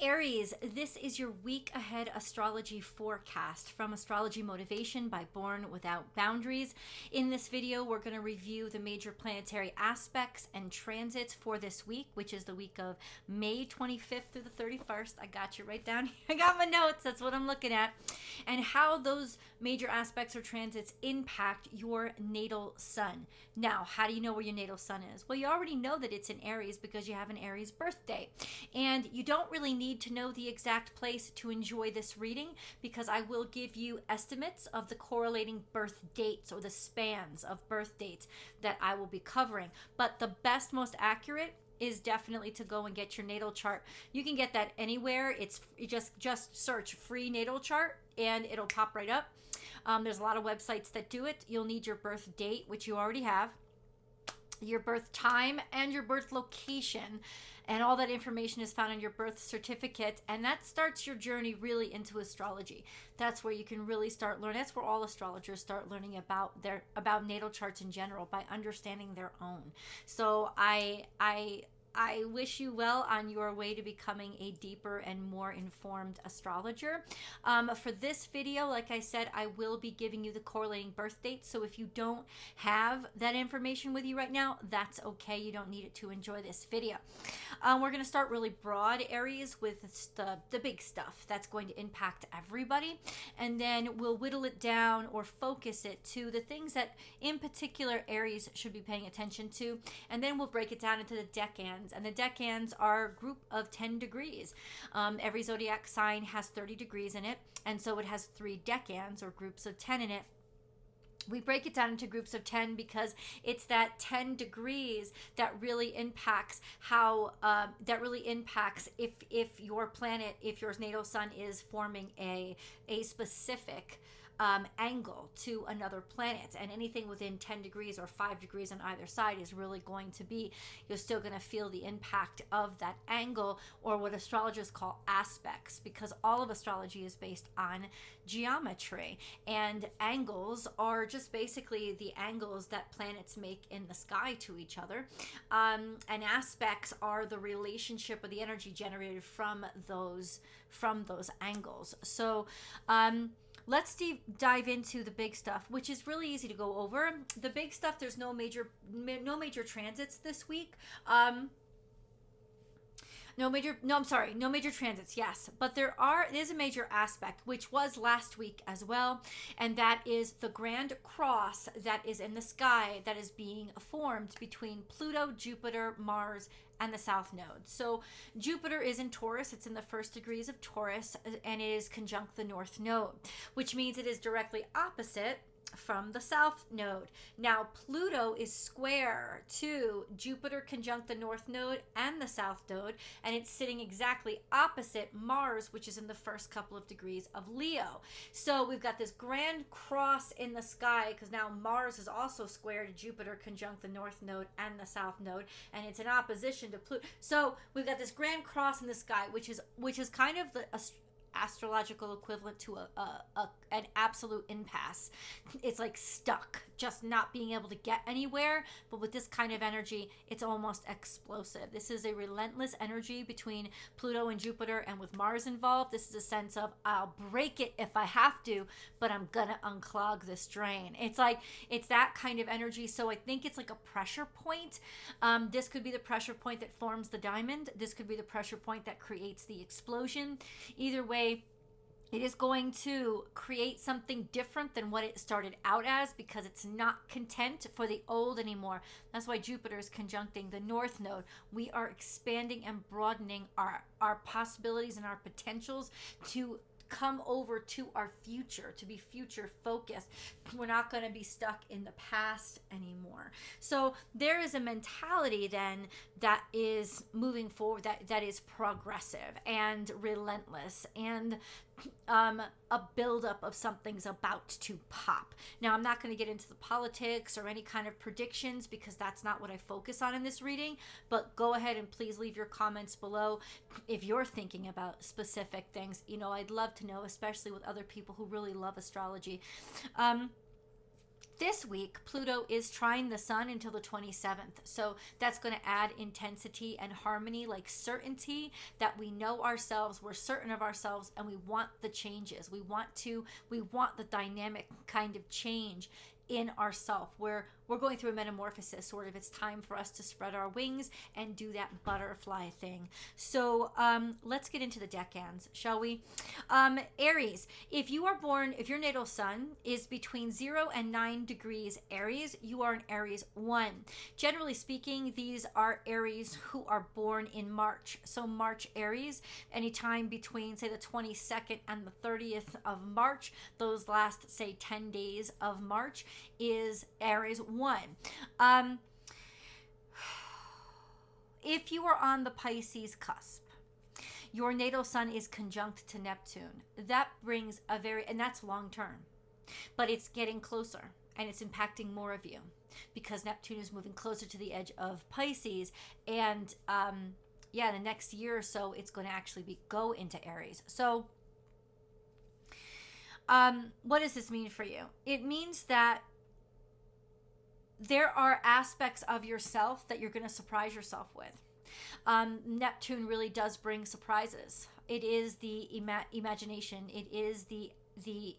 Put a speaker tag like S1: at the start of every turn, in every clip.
S1: Aries, this is your week ahead astrology forecast from Astrology Motivation by Born Without Boundaries. In this video, we're going to review the major planetary aspects and transits for this week, which is the week of May 25th through the 31st. I got you right down here. I got my notes. That's what I'm looking at. And how those major aspects or transits impact your natal sun. Now, how do you know where your natal sun is? Well, you already know that it's in Aries because you have an Aries birthday. And you don't really need to know the exact place to enjoy this reading because I will give you estimates of the correlating birth dates or the spans of birth dates that I will be covering. But the best, most accurate is definitely to go and get your natal chart. You can get that anywhere. It's just search free natal chart and it'll pop right up. There's a lot of websites that do it. You'll need your birth date, which you already have, your birth time, and your birth location. And all that information is found in your birth certificate. And that starts your journey really into astrology. That's where you can really start learning. That's where all astrologers start learning about natal charts in general, by understanding their own. So I wish you well on your way to becoming a deeper and more informed astrologer. For this video, like I said, I will be giving you the correlating birth dates. So if you don't have that information with you right now, that's okay. You don't need it to enjoy this video. We're going to start really broad, Aries, with the big stuff that's going to impact everybody. And then we'll whittle it down or focus it to the things that in particular Aries should be paying attention to. And then we'll break it down into the decans. And the decans are a group of 10 degrees. Every zodiac sign has 30 degrees in it. And so it has 3 decans or groups of 10 in it. We break it down into groups of 10 because it's that 10 degrees that really impacts if your planet, if your natal sun is forming a specific angle to another planet, and anything within 10 degrees or 5 degrees on either side is really going to be, you're still going to feel the impact of that angle, or what astrologers call aspects, because all of astrology is based on geometry, and angles are just basically the angles that planets make in the sky to each other, and aspects are the relationship or the energy generated from those angles. So let's dive into the big stuff, which is really easy to go over. The big stuff, there's no major transits this week. No major transits, yes. But there is a major aspect, which was last week as well, and that is the grand cross that is in the sky that is being formed between Pluto, Jupiter, Mars, and the South Node. So Jupiter is in Taurus. It's in the first degrees of Taurus, and it is conjunct the North Node, which means it is directly opposite from the South Node. Now, Pluto is square to Jupiter conjunct the North Node and the South Node, and it's sitting exactly opposite Mars, which is in the first couple of degrees of Leo. So we've got this grand cross in the sky because now Mars is also square to Jupiter conjunct the North Node and the South Node, and it's in opposition to Pluto. So we've got this grand cross in the sky, which is kind of the astrological equivalent to an absolute impasse. It's like stuck, just not being able to get anywhere. But with this kind of energy, it's almost explosive. This is a relentless energy between Pluto and Jupiter, and with Mars involved, this is a sense of I'll break it if I have to, but I'm gonna unclog this drain. It's that kind of energy. So I think it's like a pressure point. This could be the pressure point that forms the diamond. This could be the pressure point that creates the explosion. Either way, it is going to create something different than what it started out as, because it's not content for the old anymore. That's why Jupiter is conjuncting the North Node. We are expanding and broadening our possibilities and our potentials to come over to our future, to be future focused. We're not going to be stuck in the past anymore. So there is a mentality then that is moving forward, that is progressive and relentless, and a buildup of something's about to pop. Now, I'm not going to get into the politics or any kind of predictions because that's not what I focus on in this reading, but go ahead and please leave your comments below if you're thinking about specific things. I'd love to know, especially with other people who really love astrology. This week, Pluto is trine the sun until the 27th. So that's going to add intensity and harmony, like certainty that we know ourselves, we're certain of ourselves, and we want the changes. We want the dynamic kind of change in ourself, where we're going through a metamorphosis, sort of. It's time for us to spread our wings and do that butterfly thing. So let's get into the decans, shall we? Aries, if your natal sun is between 0 and 9 degrees Aries, you are an Aries 1. Generally speaking, these are Aries who are born in March. So March Aries, anytime between, say, the 22nd and the 30th of March, those last, say, 10 days of March, is Aries 1. If you are on the Pisces cusp, your natal sun is conjunct to Neptune. That brings and that's long term, but it's getting closer and it's impacting more of you because Neptune is moving closer to the edge of Pisces. And the next year or so, it's going to actually go into Aries. So what does this mean for you? It means that there are aspects of yourself that you're going to surprise yourself with. Neptune really does bring surprises. It is the imagination. It is the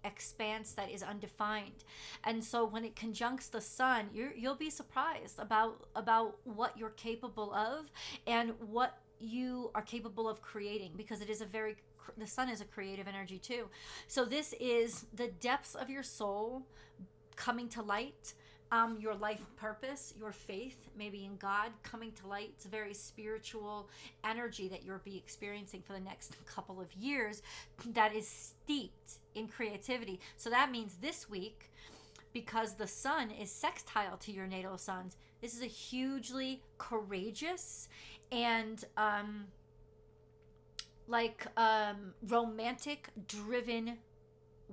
S1: expanse that is undefined. And so when it conjuncts the sun, you'll be surprised about what you're capable of and what you are capable of creating, because the sun is a creative energy too. So this is the depths of your soul coming to light. Your life purpose, your faith, maybe in God, coming to light. It's a very spiritual energy that you'll be experiencing for the next couple of years that is steeped in creativity. So that means this week, because the sun is sextile to your natal suns, this is a hugely courageous and romantic driven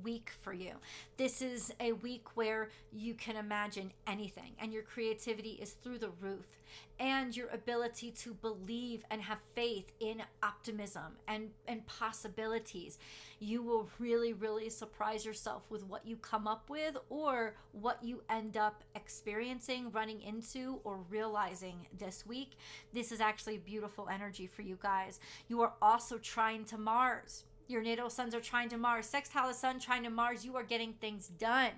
S1: week for you. This is a week where you can imagine anything and your creativity is through the roof, and your ability to believe and have faith in optimism and possibilities. You will really, really surprise yourself with what you come up with or what you end up experiencing, running into, or realizing this week. This is actually beautiful energy for you guys. You are also trine to Mars. Your natal suns are trine to Mars. Sextile the sun, trine to Mars. You are getting things done.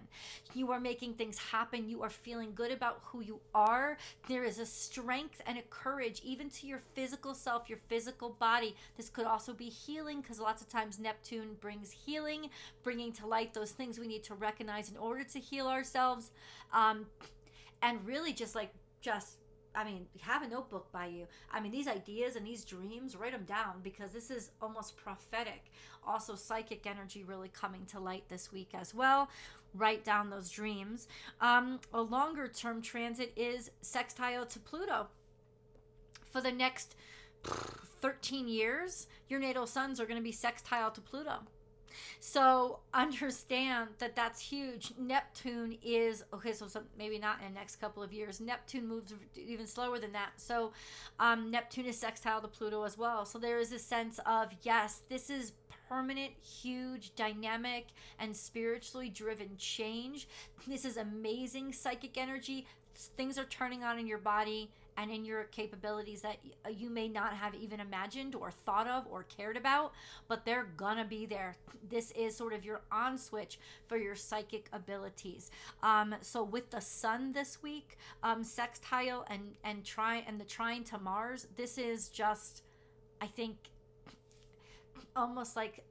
S1: You are making things happen. You are feeling good about who you are. There is a strength and a courage even to your physical self, your physical body. This could also be healing, because lots of times Neptune brings healing, bringing to light those things we need to recognize in order to heal ourselves. And really have a notebook by you. These ideas and these dreams, write them down, because this is almost prophetic. Also, psychic energy really coming to light this week as well. Write down those dreams. A longer term transit is sextile to Pluto. For the next 13 years, your natal suns are going to be sextile to Pluto. So understand that that's huge. Neptune is, so maybe not in the next couple of years. Neptune moves even slower than that. So Neptune is sextile to Pluto as well. So there is a sense of, yes, this is permanent, huge, dynamic, and spiritually driven change. This is amazing psychic energy. Things are turning on in your body and in your capabilities that you may not have even imagined or thought of or cared about, but they're gonna be there. This is sort of your on switch for your psychic abilities. So with the sun this week, sextile and the trine to Mars, this is just, I think, almost like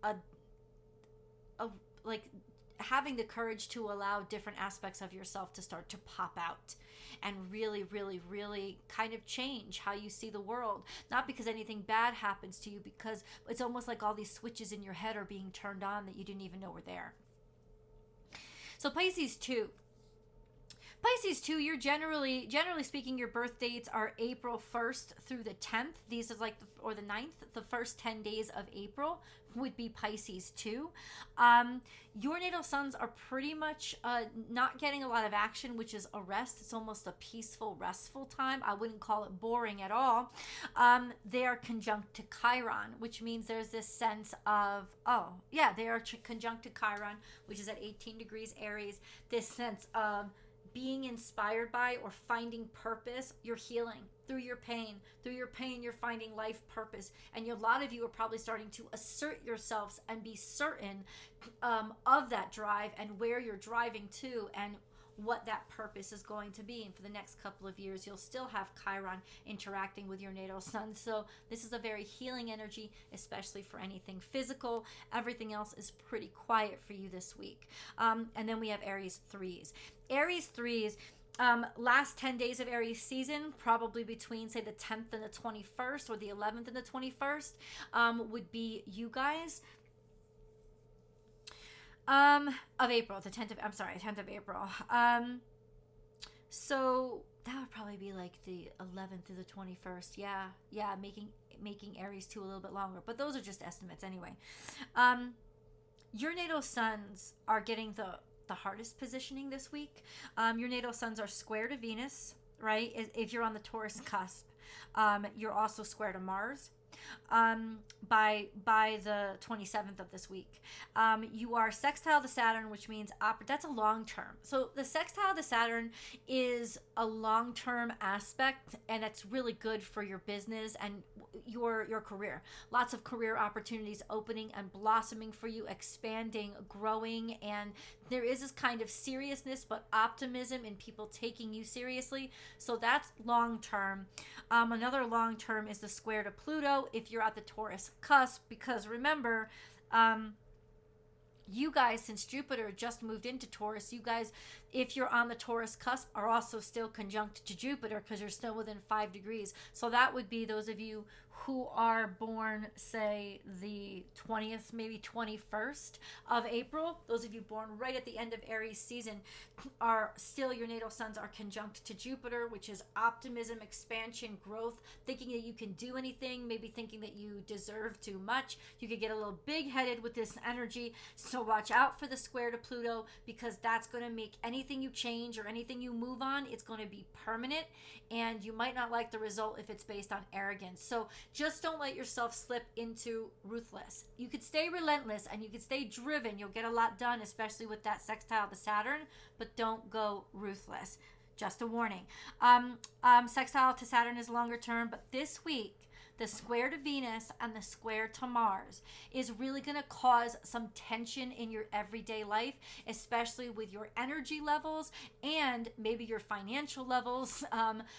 S1: like having the courage to allow different aspects of yourself to start to pop out and really, really, really kind of change how you see the world. Not because anything bad happens to you, because it's almost like all these switches in your head are being turned on that you didn't even know were there. So Pisces 2. Pisces 2, you're generally speaking, your birth dates are April 1st through the 10th. These are or the 9th, the first 10 days of April would be Pisces 2. Your natal suns are pretty much not getting a lot of action, which is a rest. It's almost a peaceful, restful time. I wouldn't call it boring at all. They are conjunct to Chiron, which means there's this sense of, they are conjunct to Chiron, which is at 18 degrees Aries. This sense of being inspired by or finding purpose, you're healing through your pain. Through your pain, you're finding life purpose. And a lot of you are probably starting to assert yourselves and be certain of that drive and where you're driving to and what that purpose is going to be. And for the next couple of years, you'll still have Chiron interacting with your natal sun. So this is a very healing energy, especially for anything physical. Everything else is pretty quiet for you this week. And then we have Aries 3s. Aries 3s, last 10 days of Aries season, probably between, say, the 10th and the 21st, or the 11th and the 21st, would be you guys. Of April, the 10th of April. So that would probably be like the 11th to the 21st. Yeah, making Aries 2 a little bit longer, but those are just estimates anyway. Your natal suns are getting the hardest positioning this week. Your natal suns are square to Venus, right? If you're on the Taurus cusp, you're also square to Mars. By the 27th of this week. You are sextile to Saturn, which means that's a long term. So the sextile to Saturn is a long-term aspect, and it's really good for your business and your career. Lots of career opportunities opening and blossoming for you, expanding, growing, and there is this kind of seriousness but optimism in people taking you seriously. So that's long term. Another long term is the square to Pluto if you're at the Taurus cusp, because remember, you guys, since Jupiter just moved into Taurus, you guys, if you're on the Taurus cusp, are also still conjunct to Jupiter because you're still within 5 degrees. So that would be those of you who are born, say, the 20th, maybe 21st of April. Those of you born right at the end of Aries season are still, your natal suns are conjunct to Jupiter, which is optimism, expansion, growth, thinking that you can do anything, maybe thinking that you deserve too much. You could get a little big-headed with this energy. So watch out for the square to Pluto, because that's going to make anything you change or anything you move on, it's going to be permanent, and you might not like the result if it's based on arrogance. So just don't let yourself slip into ruthless. You could stay relentless and you could stay driven. You'll get a lot done, especially with that sextile to Saturn, but don't go ruthless. Just a warning. Sextile to Saturn is longer term, but this week, the square to Venus and the square to Mars is really going to cause some tension in your everyday life, especially with your energy levels and maybe your financial levels.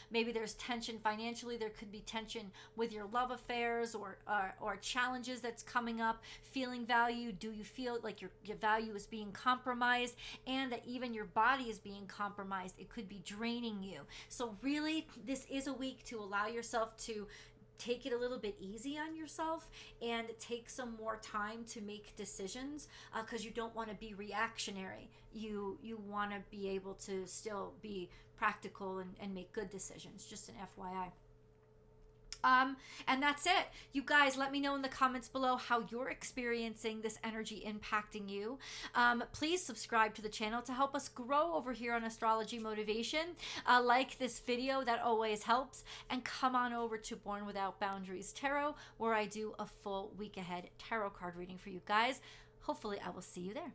S1: Maybe there's tension financially. There could be tension with your love affairs or challenges that's coming up. Feeling value. Do you feel like your value is being compromised, and that even your body is being compromised? It could be draining you. So really, this is a week to allow yourself to take it a little bit easy on yourself and take some more time to make decisions, because you don't want to be reactionary. You want to be able to still be practical and make good decisions. Just an FYI. And that's it. You guys, let me know in the comments below how you're experiencing this energy impacting you. Please subscribe to the channel to help us grow over here on Astrology Motivation. Like this video, that always helps. And come on over to Born Without Boundaries Tarot, where I do a full week ahead tarot card reading for you guys. Hopefully I will see you there.